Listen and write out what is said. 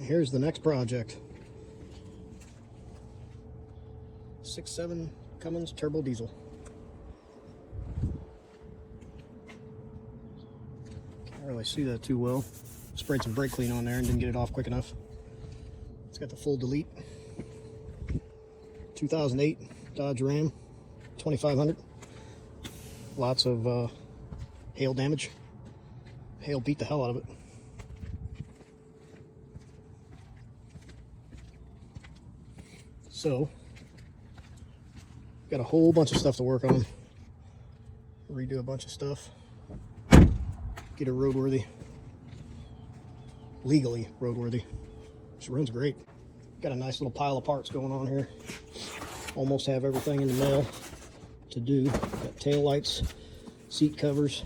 here's the next project. 6.7 Cummins turbo diesel. Can't really see that too well. Sprayed some brake clean on there and didn't get it off quick enough. It's got the full delete. 2008 Dodge Ram 2500. Lots of hail damage. Hail beat the hell out of it. So, got a whole bunch of stuff to work on. Redo a bunch of stuff. Get it roadworthy. Legally roadworthy. She runs great. Got a nice little pile of parts going on here. Almost have everything in the mail to do. Got tail lights, seat covers,